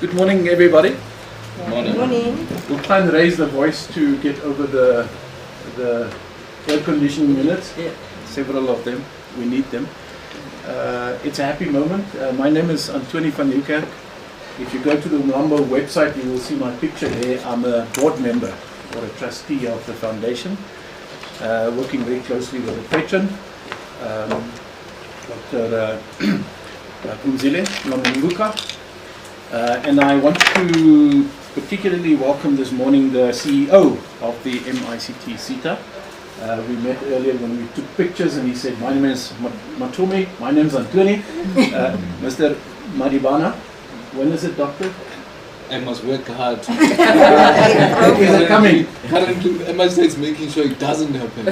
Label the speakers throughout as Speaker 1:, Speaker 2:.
Speaker 1: Good morning, everybody.
Speaker 2: Morning. Morning.
Speaker 1: We'll try and raise the voice to get over the air conditioning units.
Speaker 2: Yeah.
Speaker 1: Several of them. We need them. It's a happy moment. My name is Antoni van Nieuwkerk. If you go to the Umlambo website, you will see my picture there. I'm a board member or a trustee of the foundation, working very closely with the patron, Dr. Umlambo. And I want to particularly welcome this morning the CEO of the MICT CETA. We met earlier when we took pictures and he said, my name is Matomi, my name is Antoni. Mr. Maribana, when is it, doctor?
Speaker 3: I must work hard.
Speaker 1: Is it coming?
Speaker 3: Currently, MICT is making sure it doesn't happen.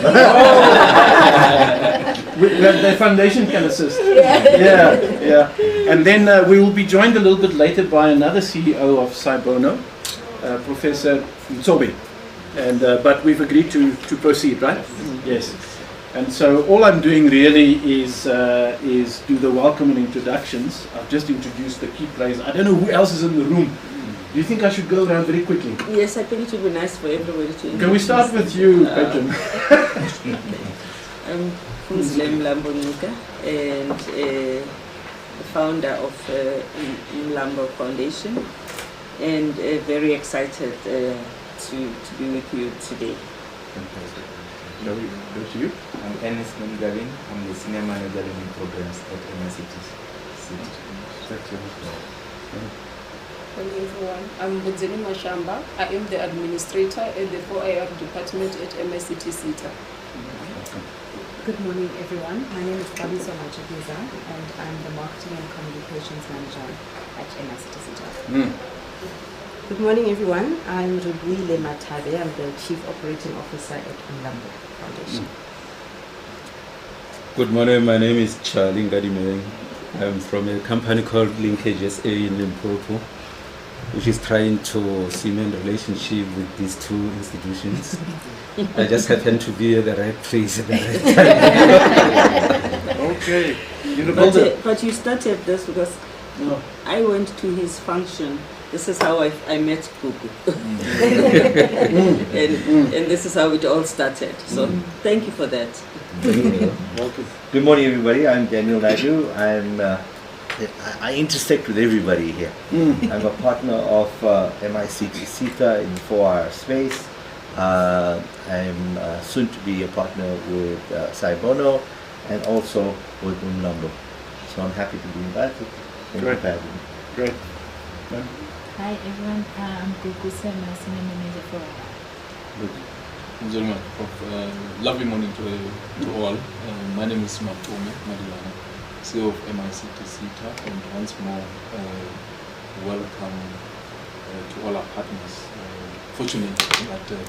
Speaker 1: The foundation can assist. Yeah. And then we will be joined a little bit later by another CEO of Saibono, Professor Mtsobe. And but we've agreed to proceed, right? Yes. And so all I'm doing really is do the welcome and introductions. I've just introduced the key players. I don't know who else is in the room. Do you think I should go around very quickly?
Speaker 2: Yes, I think it would be nice for everybody to.
Speaker 1: Can we start with you, Patron?
Speaker 2: I'm Umlambo Mou Signing and the founder of Umlambo Foundation, and very excited to be with you today.
Speaker 1: Fantastic. Go to you.
Speaker 4: I'm Ernest Gavin. I'm the Senior Manager in Programs at MICT.
Speaker 5: Hello everyone, I'm Budzeni Mashamba. I am the Administrator at the 4IR Department at MICT CETA.
Speaker 6: Good morning everyone, my name is Kabiso Machagiza and I'm the Marketing and Communications Manager at MICT CETA.
Speaker 7: Good morning everyone, I'm Rubwile Matabe. I'm the Chief Operating Officer at Umlambo Foundation.
Speaker 8: Good morning, my name is Charlie Ngadimeng. I'm from a company called Linkage SA in Limpopo, which is trying to cement a relationship with these two institutions. I just happen to be at the right place at the right time.
Speaker 1: Okay.
Speaker 2: But you started this because I went to his function. This is how I met Kuku. and this is how it all started. So thank you for that.
Speaker 1: Welcome.
Speaker 9: Good morning everybody, I'm Daniel Naidu. I intersect with everybody here. I'm a partner of MICT CETA in 4R space. I'm soon to be a partner with Saibono and also with Umlambo. So I'm happy to be invited. Thank you for having me.
Speaker 1: Great.
Speaker 10: Hi everyone, I'm Kukusa, my Senior Manager for
Speaker 3: Gentlemen, lovely morning to all. My name is Matomi Madilana, CEO of MICT CETA, and once more welcome to all our partners. Fortunate that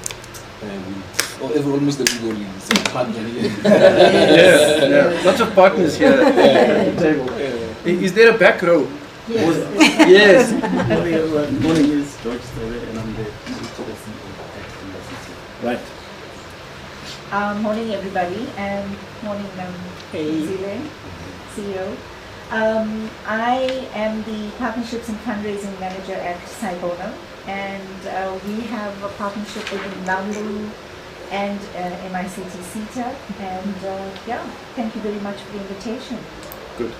Speaker 3: almost everybody is a partner here.
Speaker 1: Yeah. Lots of partners here at the table. Is there a back row?
Speaker 6: Yes.
Speaker 1: Yes.
Speaker 11: Morning everyone. Morning is George Stowe and I'm the CEO at MICT.
Speaker 1: Right.
Speaker 10: morning everybody and morning Zile, CEO. I am the Partnerships and Fundraising Manager at Saibono, and we have a partnership with Umlambo and MICT CETA, and thank you very much for the invitation.
Speaker 1: Good.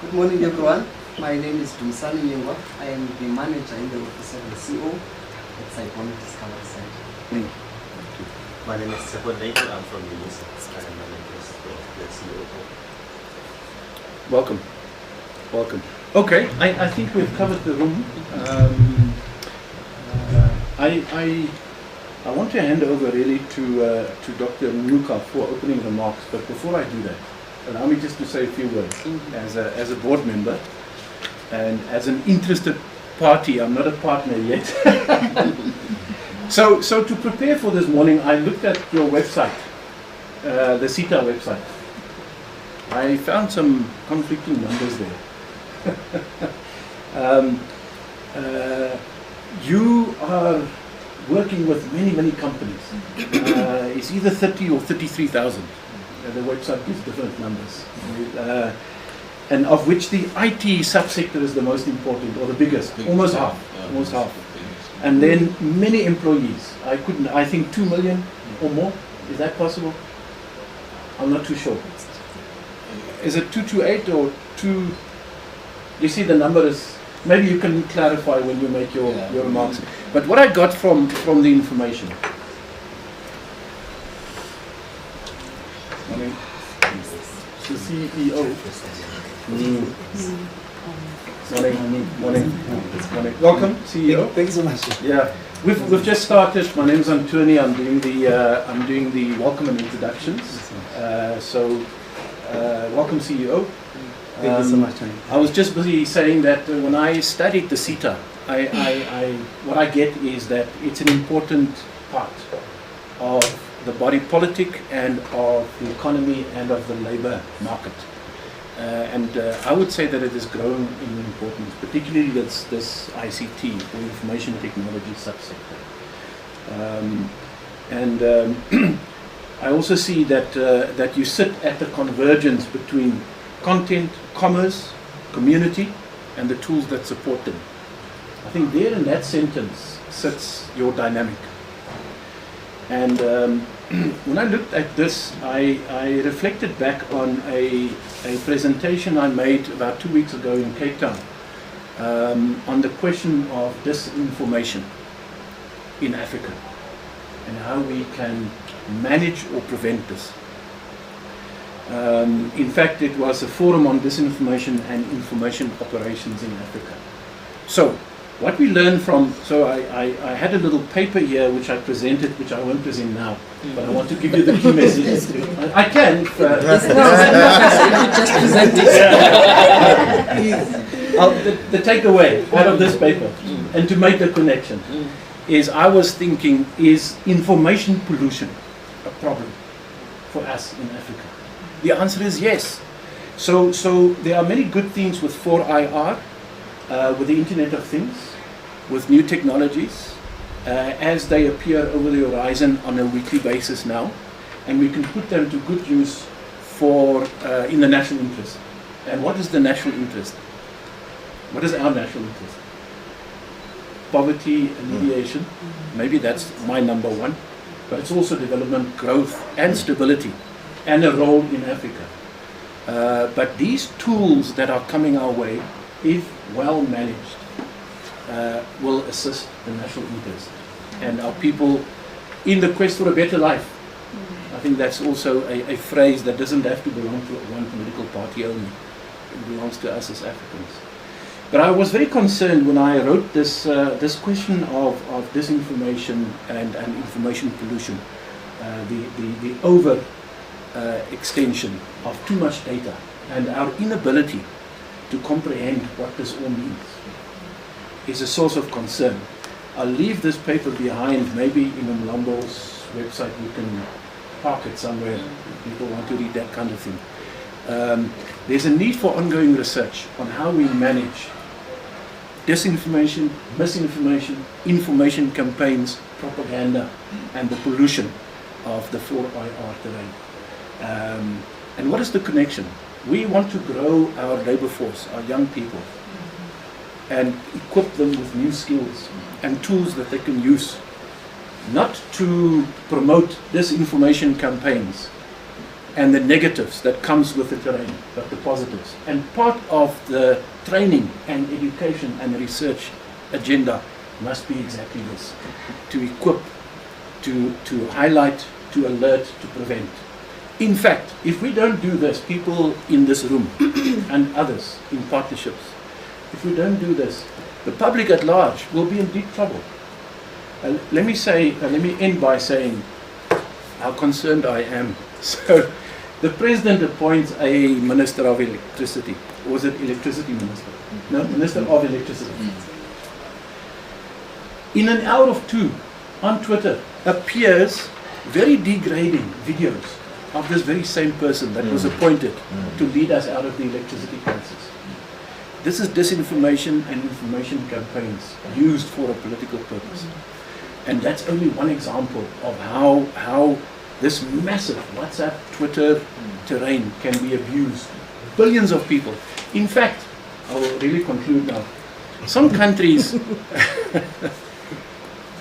Speaker 11: Good morning everyone. My name is Dumsani Yengwa. I am the manager in the office of the CEO at Saibono Discovery Center.
Speaker 12: My name is Sepo Nato. I'm from UNICEF. I am manager of the CEO.
Speaker 1: Welcome. Welcome. Okay, I think we've covered the room. I want to hand over really to Dr. Mnuka for opening remarks, but before I do that, allow me just to say a few words. As a board member and as an interested party, I'm not a partner yet. So to prepare for this morning, I looked at your website, the CETA website. I found some conflicting numbers there. You are working with many companies. It's either 30 or 33,000. The website gives different numbers. and of which the IT subsector is the most important, or the biggest, almost half, almost half. And then many employees. I think 2 million or more. Is that possible? I'm not too sure. Is it 228 or 2? You see, the number is. Maybe you can clarify when you make your remarks. But what I got from the information. Morning. The CEO. Morning. Welcome, CEO.
Speaker 11: Thank you so much.
Speaker 1: Yeah, we've just started. My name is Antoni. I'm doing the welcome and introductions. Welcome, CEO.
Speaker 11: Thank you so much.
Speaker 1: I was just busy saying that when I studied the CETA, what I get is that it's an important part of the body politic and of the economy and of the labor market. I would say that it is growing in importance, particularly this ICT, or information technology subsector. I also see that you sit at the convergence between content, commerce, community, and the tools that support them. I think there in that sentence sits your dynamic. And when I looked at this, I reflected back on a presentation I made about 2 weeks ago in Cape Town on the question of disinformation in Africa and how we can manage or prevent this. In fact, it was a forum on disinformation and information operations in Africa. So, what we learned from, I had a little paper here which I presented, which I won't present now, but I want to give you the key messages. I can. Just present it. The takeaway out of this paper, and to make the connection, is I was thinking, is information pollution a problem for us in Africa? The answer is yes. So there are many good things with 4IR, with the Internet of Things, with new technologies, as they appear over the horizon on a weekly basis now, and we can put them to good use for in the national interest. And what is the national interest? What is our national interest? Poverty alleviation. Maybe that's my number one, but it's also development, growth, and stability, and a role in Africa. But these tools that are coming our way, if well managed, will assist the national interest and our people in the quest for a better life. I think that's also a phrase that doesn't have to belong to one political party only. It belongs to us as Africans. But I was very concerned when I wrote this question of disinformation and information pollution, the over extension of too much data and our inability to comprehend what this all means is a source of concern. I'll leave this paper behind. Maybe in Umlambo's website we can park it somewhere if people want to read that kind of thing. There's a need for ongoing research on how we manage disinformation, misinformation, information campaigns, propaganda, and the pollution of the 4IR terrain. And what is the connection? We want to grow our labor force, our young people, and equip them with new skills and tools that they can use, not to promote disinformation campaigns and the negatives that comes with the terrain, but the positives. And part of the training and education and research agenda must be exactly this: to equip, to highlight, to alert, to prevent. In fact, if we don't do this, people in this room and others in partnerships, if we don't do this, the public at large will be in deep trouble. Let me end by saying how concerned I am. So, the president appoints a minister of electricity. Was it electricity minister? No, minister of electricity. In an hour or two, on Twitter, appears very degrading videos of this very same person that was appointed to lead us out of the electricity crisis. This is disinformation and information campaigns used for a political purpose. And that's only one example of how this massive WhatsApp, Twitter terrain can be abused billions of people. In fact, I will really conclude now. Some countries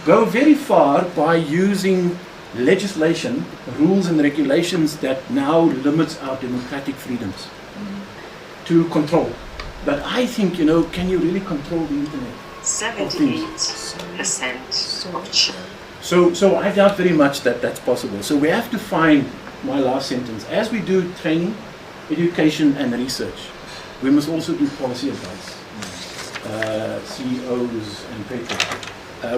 Speaker 1: go very far by using legislation, rules and regulations that now limits our democratic freedoms to control. But I think, can you really control the internet?
Speaker 13: 78% of children.
Speaker 1: So I doubt very much that that's possible. So we have to find, my last sentence, as we do training, education and research, we must also do policy advice. CEOs and people.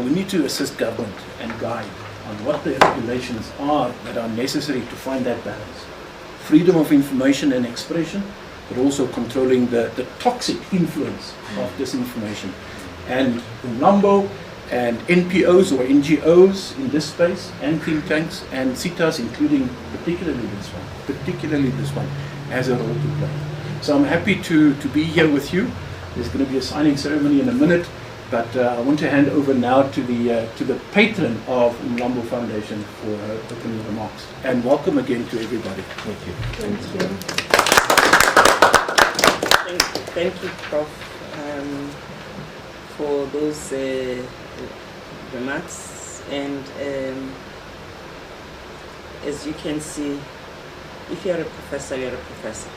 Speaker 1: We need to assist government and guide on what the regulations are that are necessary to find that balance. Freedom of information and expression, but also controlling the toxic influence of disinformation. And Umlambo and NPOs or NGOs in this space, and think tanks and CITAs, including particularly this one, has a role to play. So I'm happy to be here with you. There's going to be a signing ceremony in a minute, but I want to hand over now to the patron of Umlambo Foundation for her opening remarks. And welcome again to everybody. Thank you.
Speaker 2: Thank you, Prof, for those remarks. And as you can see, if you're a professor, you're a professor.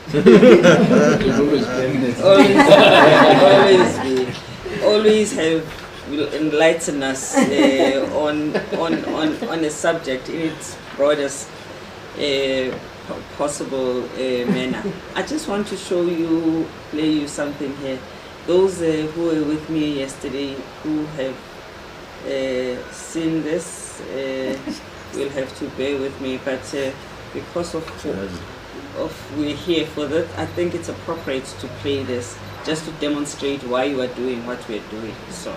Speaker 2: always will enlighten us on a subject in its broadest possible manner. I just want to play you something here. Those who were with me yesterday who have seen this will have to bear with me, but because of we're here for that, I think it's appropriate to play this just to demonstrate why you are doing what we're doing. So.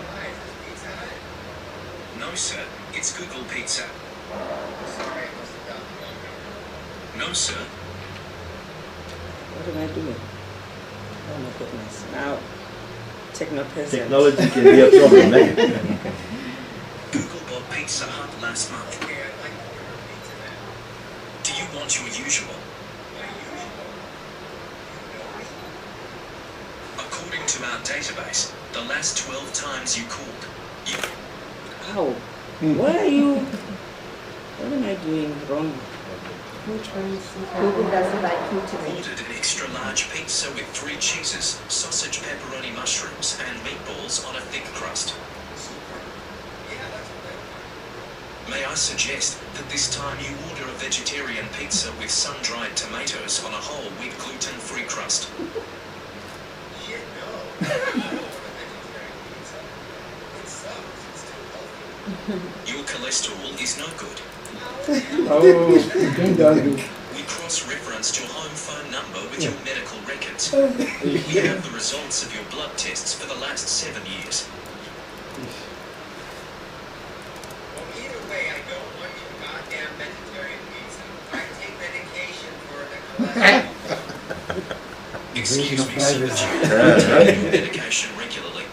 Speaker 14: No, sir. It's Google Pizza. No, sir.
Speaker 2: What am I doing? Oh my goodness. Now,
Speaker 9: technology can be a problem, eh?
Speaker 14: Google bought Pizza Hut last month. Do you want your usual? According to our database, the last 12 times you called, you...
Speaker 2: How? Why are you... What am I doing wrong?
Speaker 10: Google doesn't like you to me.
Speaker 14: Ordered an extra large pizza with 3 cheeses, sausage, pepperoni, mushrooms, and meatballs on a thick crust. May I suggest that this time you order a vegetarian pizza with sun-dried tomatoes on a whole wheat gluten-free crust.
Speaker 15: Shit, no.
Speaker 14: Your cholesterol is no good. We cross-referenced your home phone number with your medical records. We have the results of your blood tests for the last 7 years.
Speaker 15: Well, either way, I don't want your goddamn vegetarian pizza. I take medication for the cholesterol.
Speaker 14: Excuse me, sir, but you take your medication regularly.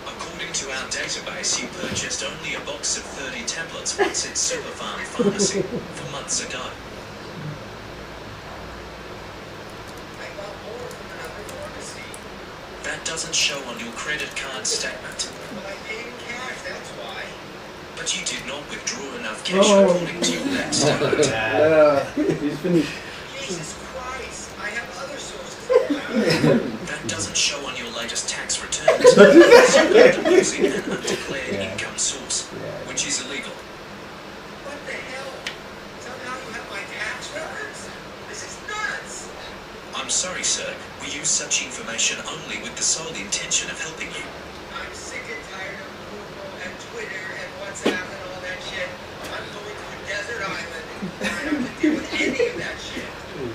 Speaker 14: According to our database, you purchased only a box of 30 tablets once at Superfarm Pharmacy 4 months ago.
Speaker 15: I got more from another pharmacy.
Speaker 14: That doesn't show on your credit card statement.
Speaker 15: Well, I paid in cash, that's why.
Speaker 14: But you did not withdraw enough cash according to your bank statement.
Speaker 1: He's finished.
Speaker 15: Jesus Christ, I have other sources of
Speaker 14: That doesn't show on your latest tax returns. You're using an undeclared income source, which is illegal.
Speaker 15: What the hell? Somehow you have my tax records? This is nuts!
Speaker 14: I'm sorry, sir. We use such information only with the sole intention of helping you.
Speaker 15: I'm sick and tired of Google and Twitter and WhatsApp and all that shit. I'm going to a desert island and I don't have to deal with any of that shit.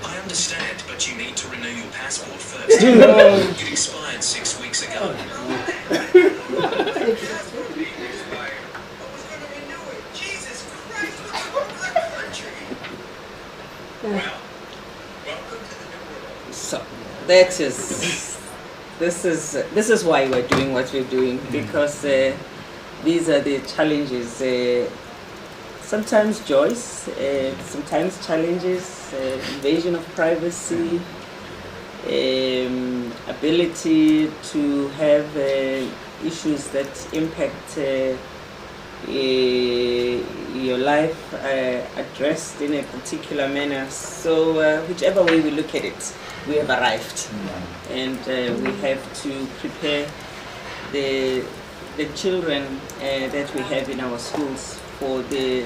Speaker 14: I understand, but you need to renew your passport first. It expired 6 weeks ago.
Speaker 2: So that is, this is why we're doing what we're doing, because these are the challenges. Sometimes joys, sometimes challenges, invasion of privacy, ability to have issues that impact your life addressed in a particular manner. So whichever way we look at it, we have arrived, and we have to prepare the children that we have in our schools for the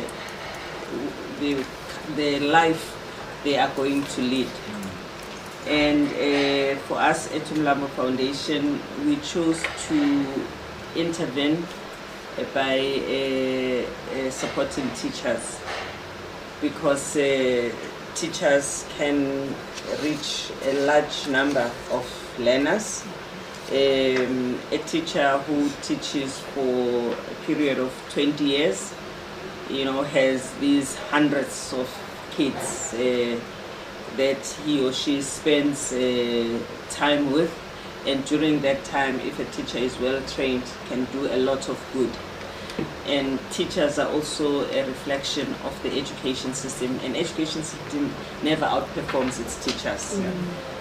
Speaker 2: life they are going to lead. And for us at Umlambo Foundation, we chose to intervene by supporting teachers, because teachers can reach a large number of learners. A teacher who teaches for a period of 20 years, has these hundreds of kids that he or she spends time with, and during that time, if a teacher is well trained, can do a lot of good. And teachers are also a reflection of the education system, and education system never outperforms its teachers.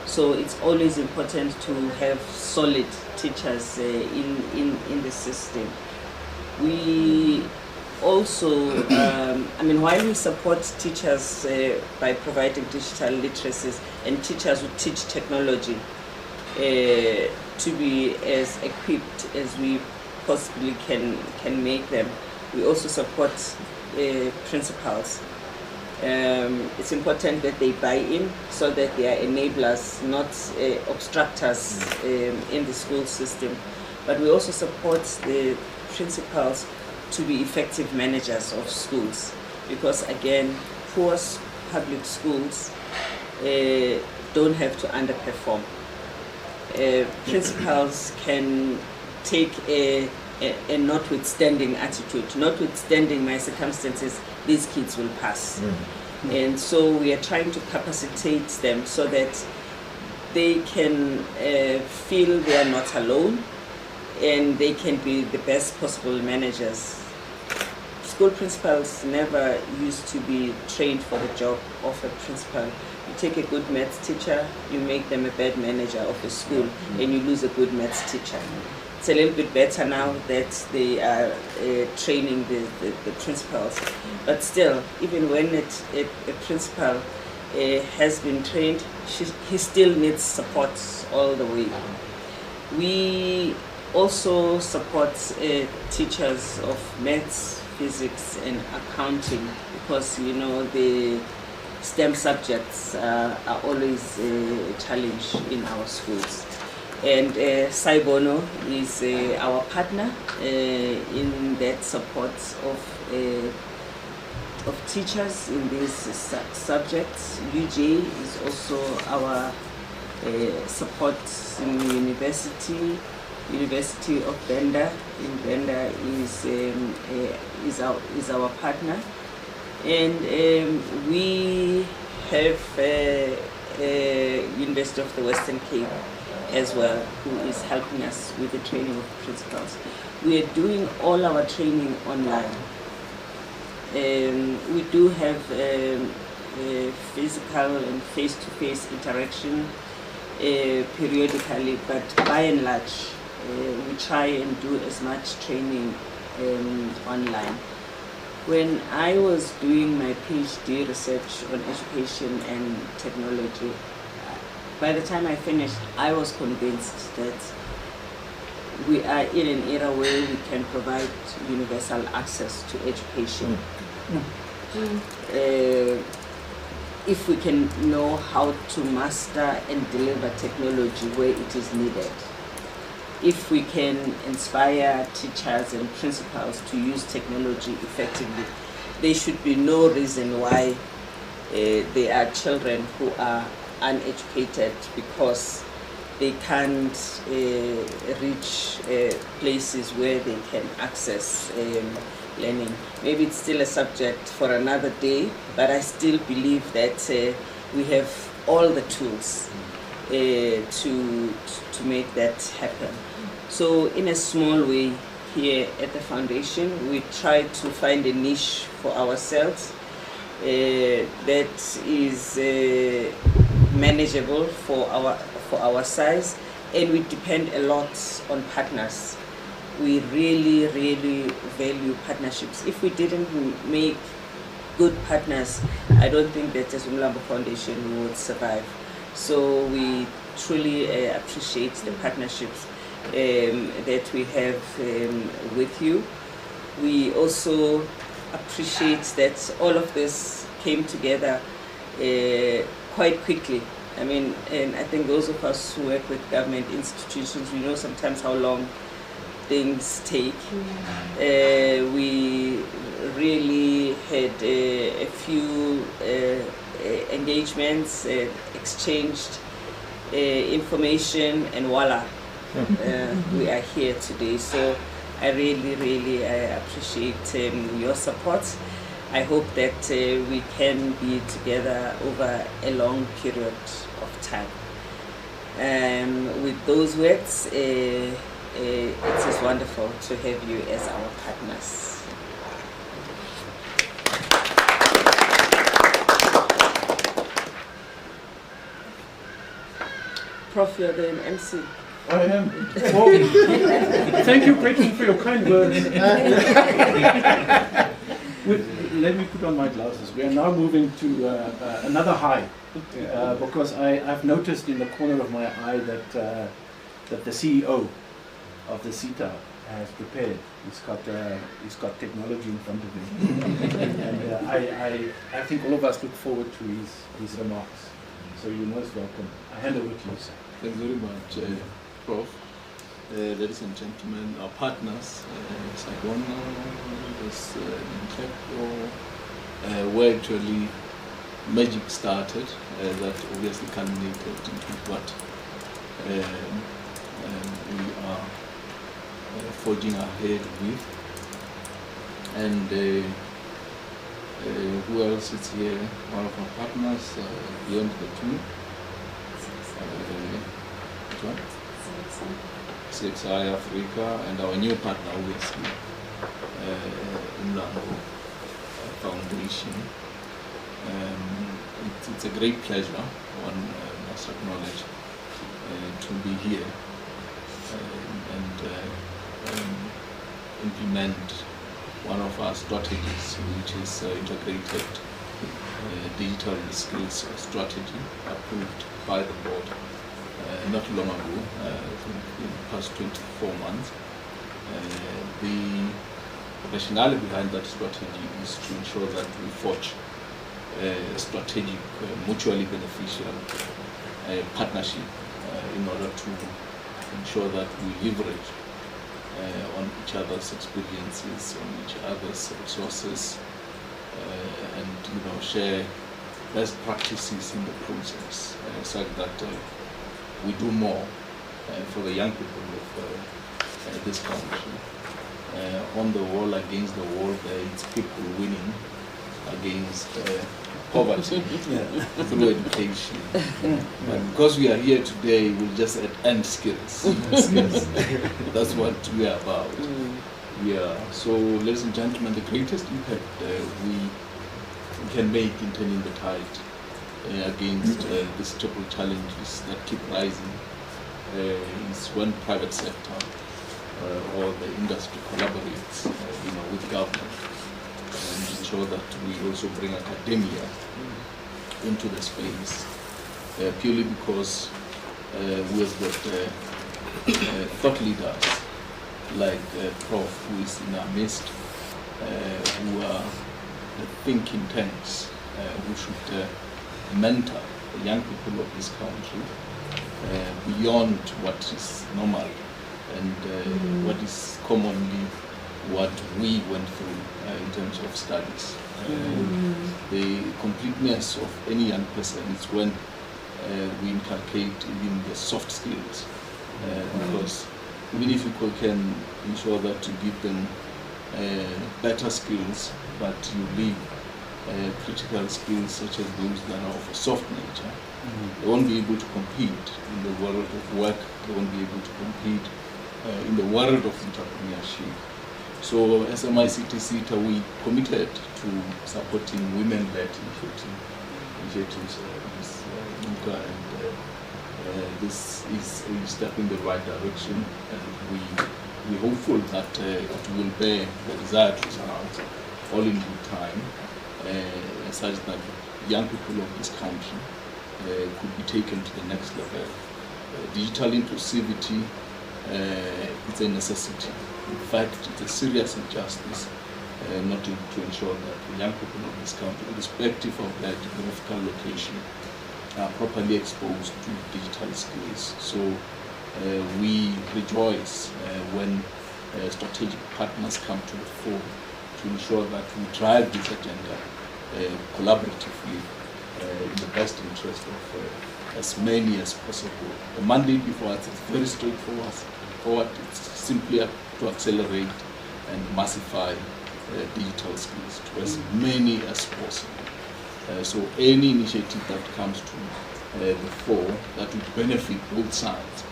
Speaker 2: So it's always important to have solid teachers in the system. We also, while we support teachers by providing digital literacies, and teachers who teach technology to be as equipped as we possibly can make them, we also support principals. It's important that they buy in, so that they are enablers, not obstructors in the school system. But we also support the principals to be effective managers of schools, because again, poor public schools don't have to underperform. Principals can take a notwithstanding attitude. Notwithstanding my circumstances, these kids will pass. And so we are trying to capacitate them so that they can feel they are not alone, and they can be the best possible managers. School principals never used to be trained for the job of a principal. You take a good maths teacher, you make them a bad manager of a school, and you lose a good maths teacher. It's a little bit better now that they are training the principals. But still, even when a principal has been trained, he still needs support all the way. We also support teachers of maths, physics and accounting, because the STEM subjects are always a challenge in our schools. And Saibono is our partner in that support of teachers in these subjects. UJ is also our support in University of Benda. In Benda is our partner, and we have University of the Western Cape as well, who is helping us with the training of principals. We are doing all our training online. We do have physical and face-to-face interaction periodically, but by and large, we try and do as much training online. When I was doing my PhD research on education and technology, by the time I finished, I was convinced that we are in an era where we can provide universal access to education. If we can know how to master and deliver technology where it is needed. If we can inspire teachers and principals to use technology effectively, there should be no reason why there are children who are uneducated because they can't reach places where they can access learning. Maybe it's still a subject for another day, but I still believe that we have all the tools to make that happen. So in a small way here at the foundation, we try to find a niche for ourselves that is manageable for for our size, and we depend a lot on partners. We really, really value partnerships. If we didn't make good partners, I don't think that as Umlambo Foundation would survive. So we truly appreciate the partnerships that we have with you. We also appreciate that all of this came together quite quickly. I mean, and I think those of us who work with government institutions, we know sometimes how long things take. We really had a few engagements, exchanged information, and voila, we are here today. So I really, really appreciate your support. I hope that we can be together over a long period of time. With those words, it is wonderful to have you as our partners. Prof, you're the MC.
Speaker 1: I am. Well, thank you, Brittany, for your kind words. Let me put on my glasses. We are now moving to another high, because I've noticed in the corner of my eye that that the CEO of the CETA has prepared. He's got technology in front of him, and I think all of us look forward to his remarks. So you're most welcome. I hand over to you, sir.
Speaker 3: Thanks very much, Prof. Ladies and gentlemen, our partners, Saibono, where actually magic started, that obviously culminated into what we are forging ahead with. And who else is here? One of our partners, beyond the two. Which one? CXI Africa, and our new partner, obviously, Umlambo Foundation. It's a great pleasure, one must acknowledge, to be here and implement one of our strategies, which is integrated digital skills strategy approved by the board not long ago, I think in the past 24 months. The rationale behind that strategy is to ensure that we forge strategic, mutually beneficial partnership in order to ensure that we leverage on each other's experiences, on each other's resources, and share best practices in the process, such that we do more for the young people of this country. On the wall, against the wall, it's people winning against poverty through education. But because we are here today, we'll just end skills. That's what we are about. So, ladies and gentlemen, the greatest impact we can make in turning the tide against these triple challenges that keep rising is when private sector or the industry collaborates with government and ensure that we also bring academia into the space, purely because we've got thought leaders like Prof, who is in our midst, who are the thinking tanks, who should mentor the young people of this country beyond what is normal and what is commonly what we went through in terms of studies. The completeness of any young person is when we inculcate even the soft skills, because even if you can ensure that you give them better skills, but you leave critical skills such as those that are of a soft nature, they won't be able to compete in the world of work, they won't be able to compete in the world of entrepreneurship. So as MICT-CETA, we committed to supporting women-led initiatives, Ms. Nuka and this is a step in the right direction, and we're hopeful that it will bear the desired results all in good time, such that young people of this country could be taken to the next level. Digital inclusivity is a necessity. In fact, it's a serious injustice not to ensure that the young people of this country, irrespective of their geographical location, are properly exposed to digital skills. So we rejoice when strategic partners come to the fore to ensure that we drive this agenda collaboratively in the best interest of as many as possible. The mandate before us is very straightforward. It's simply to accelerate and massify digital skills to as many as possible. So any initiative that comes to the fore that would benefit both sides,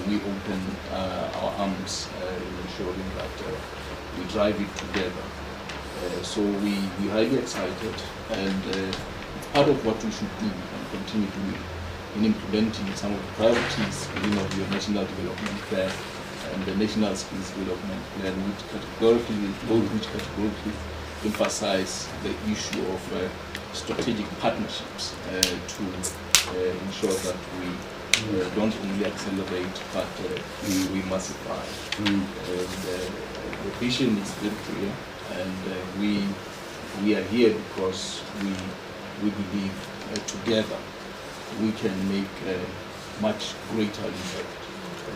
Speaker 3: we open our arms in ensuring that we drive it together. So we're highly excited, and it's part of what we should do and continue doing in implementing some of the priorities within your national development plan and the national skills development plan, which categorically emphasize the issue of strategic partnerships to ensure that we don't only accelerate, but we massify. The vision is very clear, and we are here because we believe together we can make a much greater impact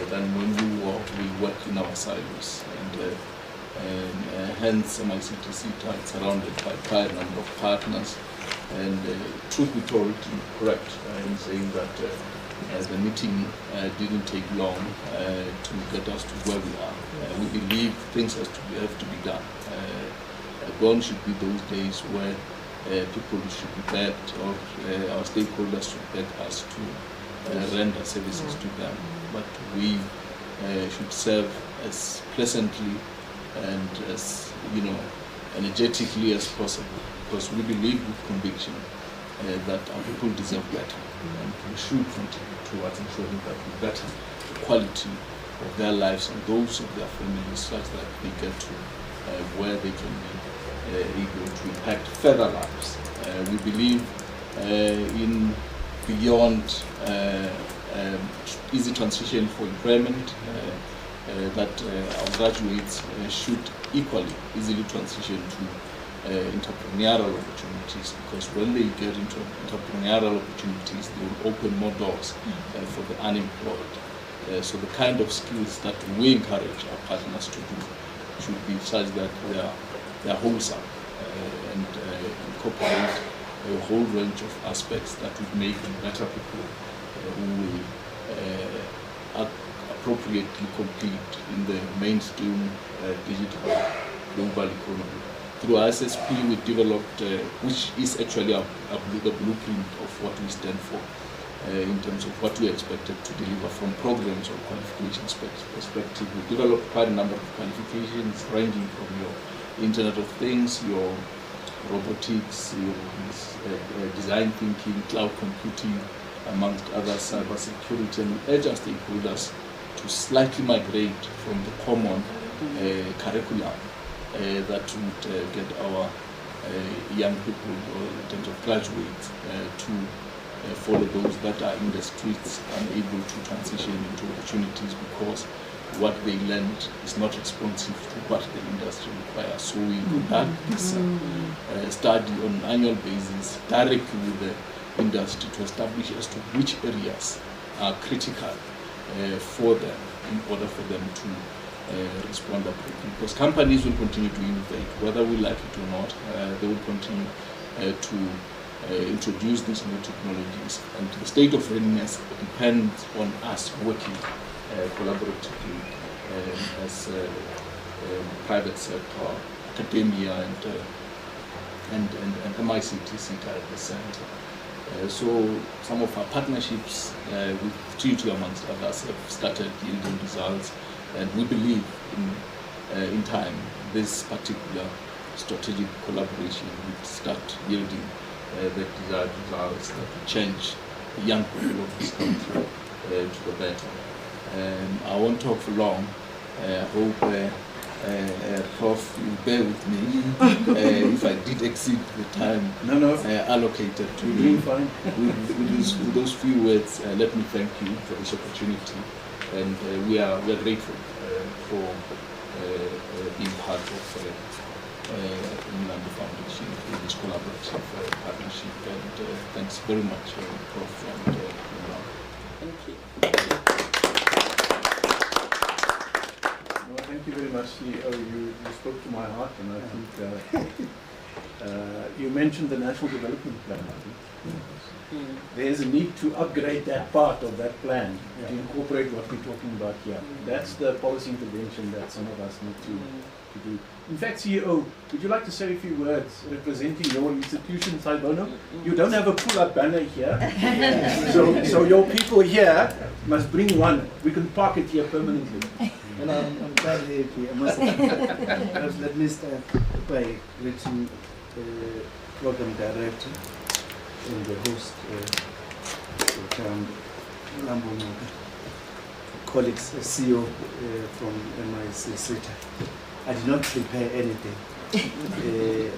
Speaker 3: than when we work in our silos. And hence MICT CETA is surrounded by quite a number of partners. And truth be told, correct in saying that the meeting didn't take long to get us to where we are. We believe things have to be done. Gone should be those days where people should be begged, or our stakeholders should beg us to render services to them. But we should serve as pleasantly and as energetically as possible, because we believe with conviction that our people deserve better, and we should continue towards ensuring that we better the quality of their lives and those of their families, such that they get to where they can be able to impact further lives. We believe in beyond easy transition for employment, that our graduates should equally easily transition to entrepreneurial opportunities, because when they get into entrepreneurial opportunities, they will open more doors for the unemployed. So the kind of skills that we encourage our partners to do should be such that they are wholesome and incorporate a whole range of aspects that would make them better people who will appropriately compete in the mainstream digital global economy. Through ISSP, we developed, which is actually the blueprint of what we stand for in terms of what we expected to deliver from programs or qualifications perspective. We developed quite a number of qualifications ranging from your Internet of Things, your robotics, your design thinking, cloud computing, amongst others, cyber security, and we urge our stakeholders to slightly migrate from the common curriculum that would get our young people, or in terms of graduates, to follow those that are in the streets unable to transition into opportunities because what they learned is not responsive to what the industry requires. So we conduct this study on an annual basis directly with the industry to establish as to which areas are critical for them in order for them to respond appropriately. Because companies will continue to innovate, whether we like it or not. They will continue to introduce these new technologies, and the state of readiness depends on us working collaboratively as private sector, academia, and MICT CETA at the center. So some of our partnerships with TUT amongst others have started yielding results, and we believe in time this particular strategic collaboration will start yielding the desired results that will change young people of this country to the better. I won't talk for long. I hope Prof, you bear with me if I did exceed the time allocated to me. With those few words, let me thank you for this opportunity, and we are grateful for being part of Umlambo Foundation in this collaborative partnership. And thanks very much, Prof. and Umlambo.
Speaker 2: Thank you.
Speaker 1: Well, thank you very much, CEO. You spoke to my heart, and I think you mentioned the National Development Plan. I think there's a need to upgrade that part of that plan to incorporate what we're talking about here. That's the policy intervention that some of us need to do. In fact, CEO, would you like to say a few words representing your institution, Saibono? You don't have a pull-up banner here, so your people here must bring one. We can park it here permanently.
Speaker 16: Well, I'm quite happy. I must perhaps let me start by greeting the program director and the host, Umlambo Mou, colleagues, CEO from MIC-SETA. I did not prepare anything,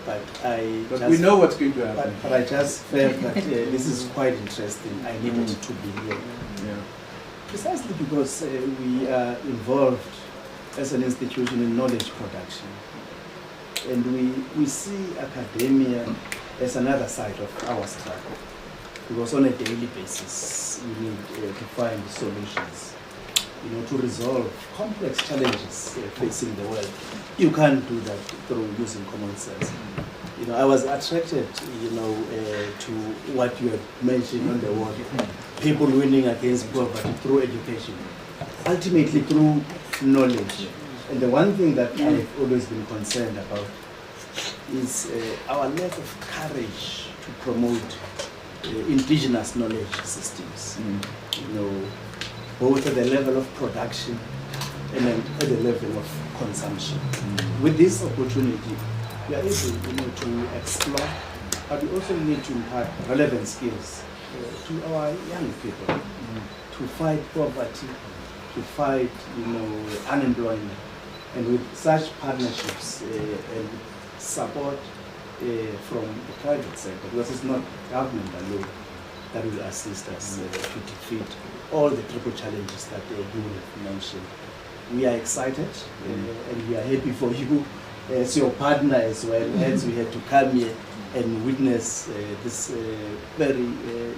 Speaker 16: but
Speaker 1: we know what's going to happen.
Speaker 16: But I just felt that this is quite interesting. I needed to be here. Precisely because we are involved as an institution in knowledge production. And we see academia as another side of our struggle. Because on a daily basis, we need to find solutions, to resolve complex challenges facing the world. You can't do that through using common sense. I was attracted, to what you have mentioned on the word, people winning against poverty through education, ultimately through knowledge. And the one thing that I've always been concerned about is our lack of courage to promote indigenous knowledge systems. Both at the level of production and then at the level of consumption. With this opportunity, we are able to explore, but we also need to impart relevant skills to our young people to fight poverty, to fight unemployment. And with such partnerships and support from the private sector, because it's not government alone that will assist us to defeat all the triple challenges that you have mentioned. We are excited and we are happy for you as your partner as well. Hence we had to come here and witness this very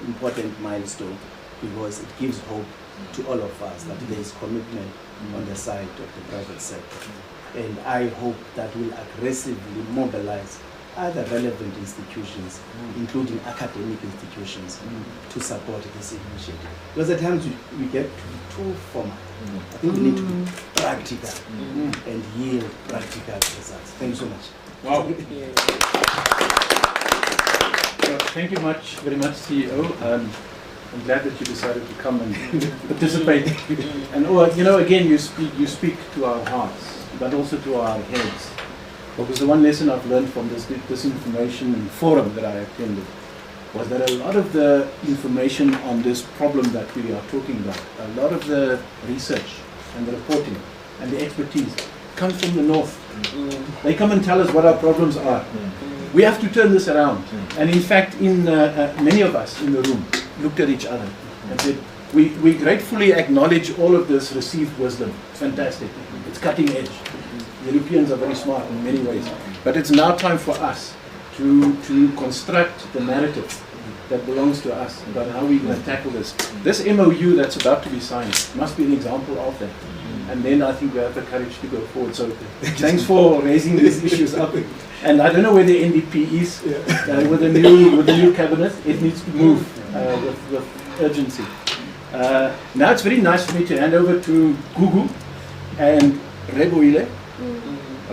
Speaker 16: important milestone, because it gives hope to all of us that there is commitment on the side of the private sector. And I hope that we'll aggressively mobilize other relevant institutions, including academic institutions, to support this initiative. Because at times we get too formal. I think we need to be practical and yield practical results. Thank you so much.
Speaker 1: Wow. Well, thank you very much, CEO. I'm glad that you decided to come and participate. And again, you speak to our hearts, but also to our heads. Because the one lesson I've learned from this information forum that I attended was that a lot of the information on this problem that we are talking about, a lot of the research and the reporting and the expertise comes from the north. They come and tell us what our problems are. We have to turn this around. And in fact, many of us in the room looked at each other and said, we gratefully acknowledge all of this received wisdom. It's fantastic. It's cutting edge. The Europeans are very smart in many ways. But it's now time for us to construct the narrative that belongs to us about how we're going to tackle this. This MOU that's about to be signed must be an example of that. And then I think we have the courage to go forward. So thanks for raising these issues up. And I don't know where the NDP is with the new cabinet. It needs to move with urgency. Now it's very nice for me to hand over to Gugu and Reboile.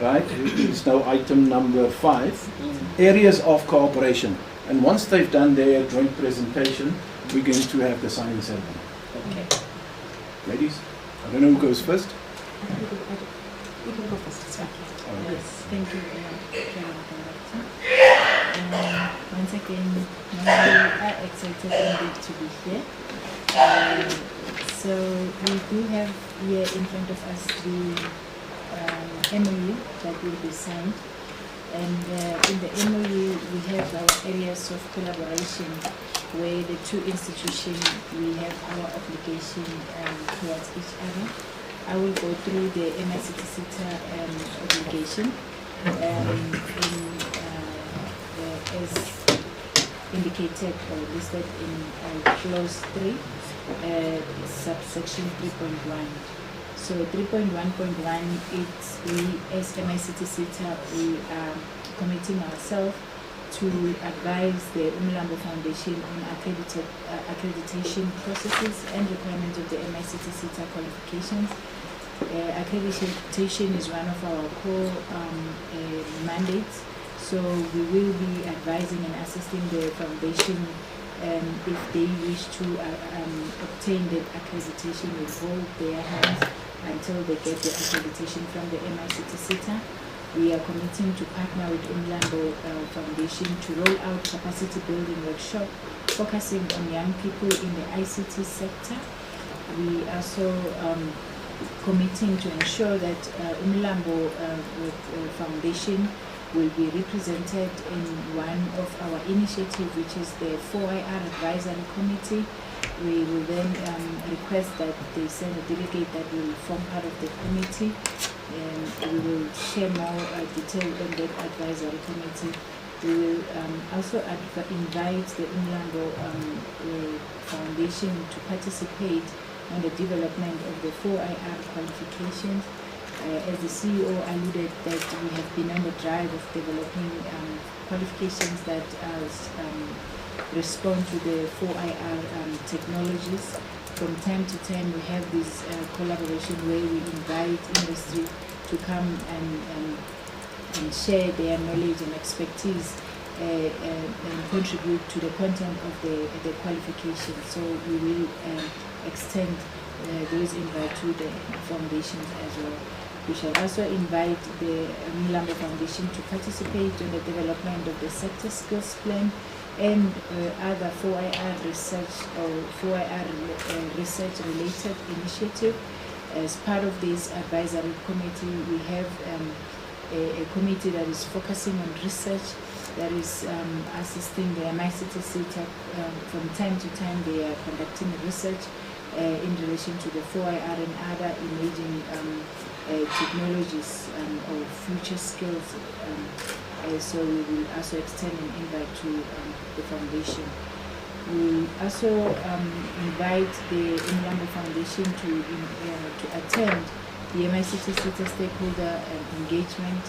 Speaker 1: Right, it's now item number 5, areas of cooperation. And once they've done their joint presentation, we're going to have the signing ceremony.
Speaker 2: Okay.
Speaker 1: Ladies, I don't know who goes first.
Speaker 6: You can go first.
Speaker 1: Okay.
Speaker 6: Yes, thank you, Chairman Director.
Speaker 17: Once again, we are excited indeed to be here. So we do have here in front of us the MOU that will be signed. And in the MOU, we have our areas of collaboration where the two institutions, we have our obligation towards each other. I will go through the MICT-SETA obligation as indicated or listed in clause 3, subsection 3.1. So 3.1.1, it's we as MICT-SETA, we are committing ourselves to advise the Umlambo Foundation on accreditation processes and requirements of the MICT-SETA qualifications. Accreditation is one of our core mandates, so we will be advising and assisting the foundation if they wish to obtain the accreditation, will hold their hands until they get the accreditation from the MICT-SETA. We are committing to partner with Umlambo Foundation to roll out capacity building workshop focusing on young people in the ICT sector. We are also committing to ensure that Umlambo Foundation will be represented in one of our initiatives, which is the 4IR Advisory Committee. We will then request that they send a delegate that will form part of the committee, and we will share more detail on that advisory committee. We will also invite the Umlambo Foundation to participate on the development of the 4IR qualifications. As the CEO alluded, that we have been on the drive of developing qualifications that respond to the 4IR technologies. From time to time, we have this collaboration where we invite industry to come and share their knowledge and expertise and contribute to the content of the qualification. So we will extend those invites to the foundations as well. We shall also invite the Umlambo Foundation to participate in the development of the sector skills plan and other 4IR research or 4IR research related initiative. As part of this advisory committee, we have a committee that is focusing on research, that is assisting the MICT-SETA. From time to time, they are conducting research in relation to the 4IR and other emerging technologies or future skills. So we will also extend an invite to the foundation. We also invite the Umlambo Foundation to attend the MICT-SETA stakeholder engagement.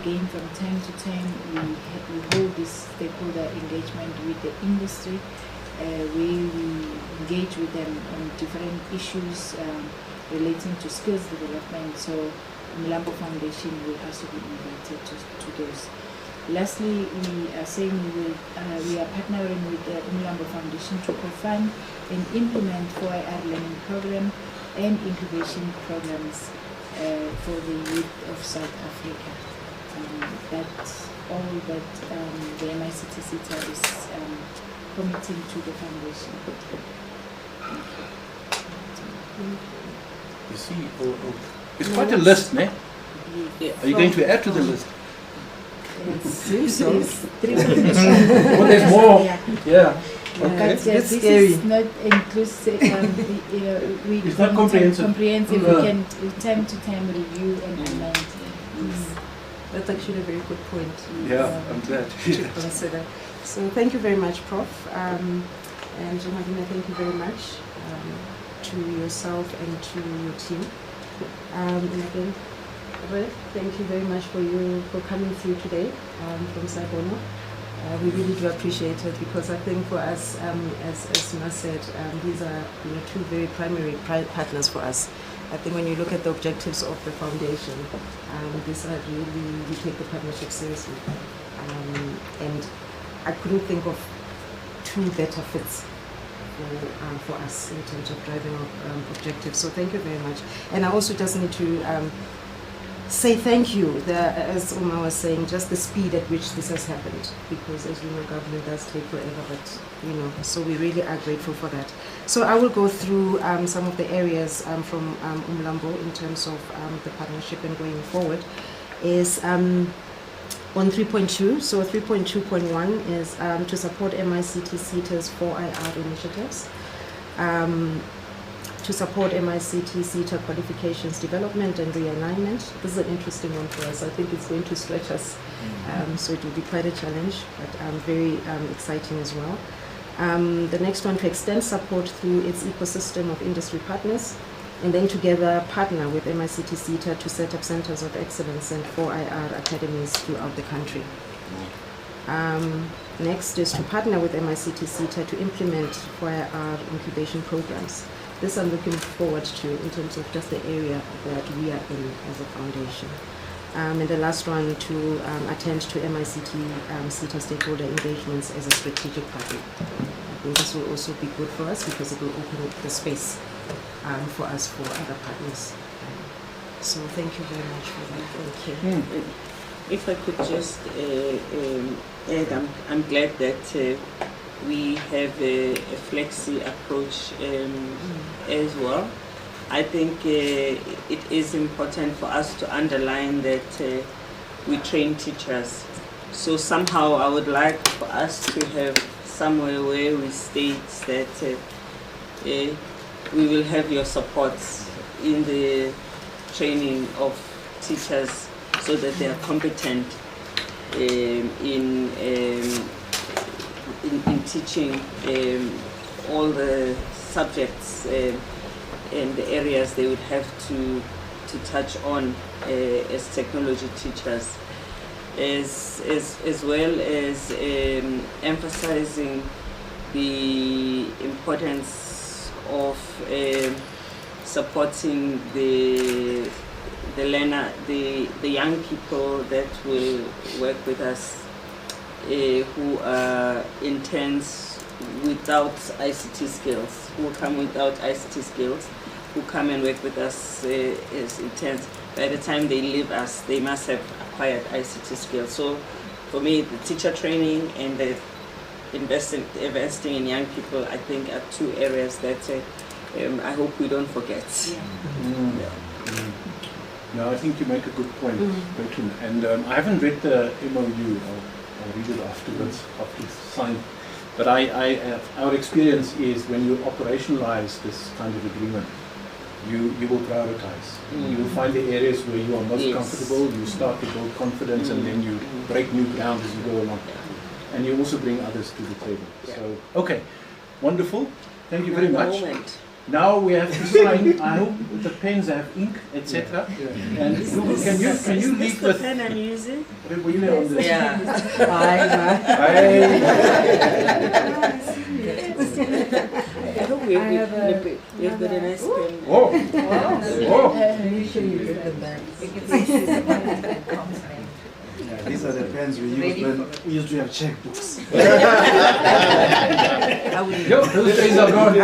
Speaker 17: Again, from time to time, we hold this stakeholder engagement with the industry. We engage with them on different issues relating to skills development. So Umlambo Foundation will also be invited to those. Lastly, we are saying we are partnering with the Umlambo Foundation to co-fund and implement 4IR learning program and incubation programs for the youth of South Africa. That's all that the MICT-SETA is committing to the foundation.
Speaker 1: You see, it's quite a list, ne?
Speaker 2: Yeah.
Speaker 1: Are you going to add to the list?
Speaker 17: It's
Speaker 1: Oh, there's more. Yeah. Okay.
Speaker 17: But this is not inclusive.
Speaker 1: It's not comprehensive.
Speaker 17: Comprehensive. We can time to time review and amend.
Speaker 7: That's actually a very good point.
Speaker 1: Yeah, I'm glad.
Speaker 7: To consider. So thank you very much, Prof. And Madina, thank you very much to yourself and to your team. And again, Robert, thank you very much for coming through today from Saibono. We really do appreciate it, because I think for us, as Mas said, these are two very primary partners for us. I think when you look at the objectives of the foundation, these are really, we take the partnership seriously. And I couldn't think of two better fits for us in terms of driving our objectives. So thank you very much. And I also just need to say thank you, as Uma was saying, just the speed at which this has happened, because as you know, government does take forever, but so we really are grateful for that. So I will go through some of the areas from Umlambo in terms of the partnership and going forward. Is on 3.2, so 3.2.1 is to support MICT CETA's 4IR initiatives. To support MICT CETA qualifications development and realignment. This is an interesting one for us. I think it's going to stretch us, so it will be quite a challenge, but very exciting as well. The next one, to extend support through its ecosystem of industry partners, and then together partner with MICT CETA to set up centers of excellence and 4IR academies throughout the country. Next is to partner with MICT CETA to implement 4IR incubation programs. This I'm looking forward to in terms of just the area that we are in as a foundation. And the last one, to attend to MICT CETA stakeholder engagements as a strategic partner. I think this will also be good for us because it will open up the space for us for other partners. So thank you very much for that. Thank you.
Speaker 2: If I could just add, I'm glad that we have a flexi approach as well. I think it is important for us to underline that we train teachers. So somehow I would like for us to have somewhere where we state that we will have your support in the training of teachers so that they are competent in teaching all the subjects and the areas they would have to touch on as technology teachers, as well as emphasizing the importance of supporting the learner, the young people that will work with us, who are interns without ICT skills, who come without ICT skills, who come and work with us as interns. By the time they leave us, they must have acquired ICT skills. So for me, the teacher training and the investing in young people, I think, are two areas that I hope we don't forget.
Speaker 1: No, I think you make a good point, Bertrand. And I haven't read the MOU. I'll read it afterwards, after it's signed. But our experience is when you operationalize this kind of agreement, you will prioritize. You will find the areas where you are most comfortable, you start to build confidence, and then you break new ground as you go along. And you also bring others to the table. So, okay, wonderful. Thank you very much. Now we have to sign. I hope the pens have ink, etc. And can you leave with
Speaker 2: the pen I'm using?
Speaker 1: Really on this?
Speaker 2: Yeah. I hope we've got a nice pen.
Speaker 1: Oh.
Speaker 16: These are the pens we use when we used to have checkbooks.
Speaker 1: Those days are gone.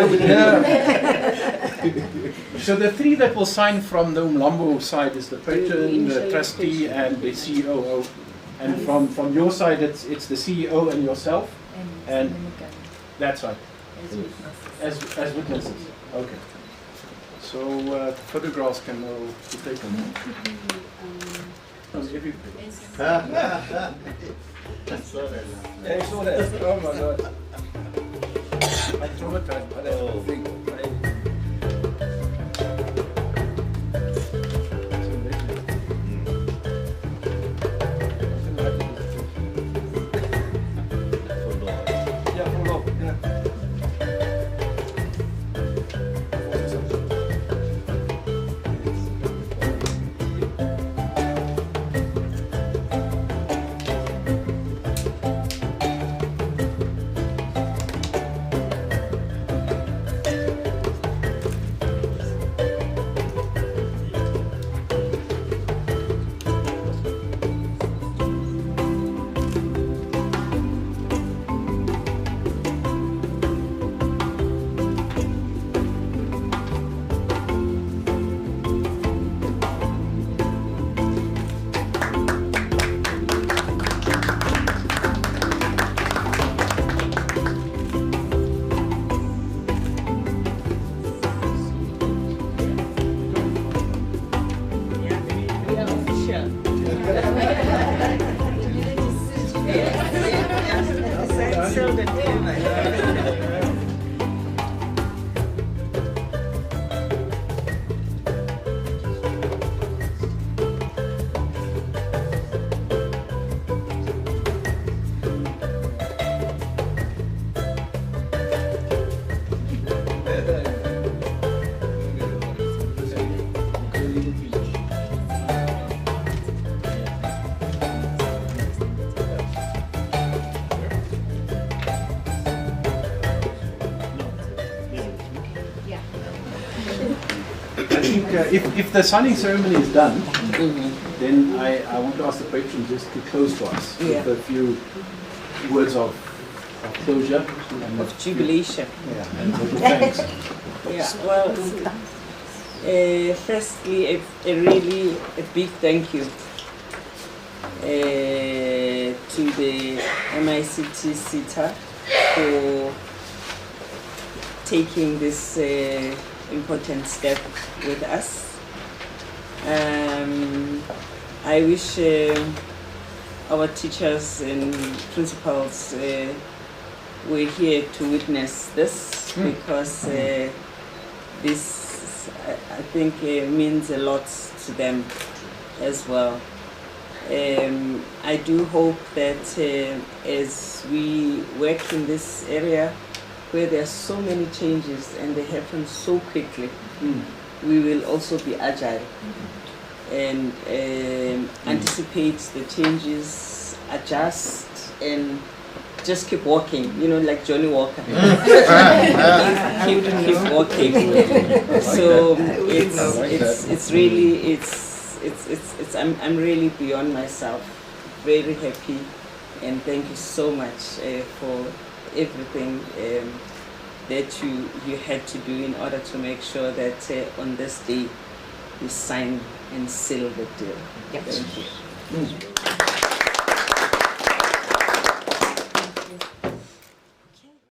Speaker 1: So the three that will sign from the Umlambo side is the patron, the trustee, and the CEO. And from your side, it's the CEO and yourself. And that's right. As witnesses. Okay. So photographs can now be taken.
Speaker 12: I saw that.
Speaker 1: Oh my God. I traumatized by that whole thing. if the signing ceremony is done, then I want to ask the patron just to close for us with a few words of closure and
Speaker 2: of jubilation.
Speaker 1: Yeah, and thanks.
Speaker 2: Yeah, well, firstly, a big thank you to the MICT CETA for taking this important step with us. I wish our teachers and principals were here to witness this, because this, I think, means a lot to them as well. I do hope that as we work in this area where there are so many changes and they happen so quickly, we will also be agile and anticipate the changes, adjust, and just keep walking, you know, like Johnny Walker. keep walking. So it's really I'm really beyond myself, very happy, and thank you so much for everything that you had to do in order to make sure that on this day you sign and seal the deal. Thank you.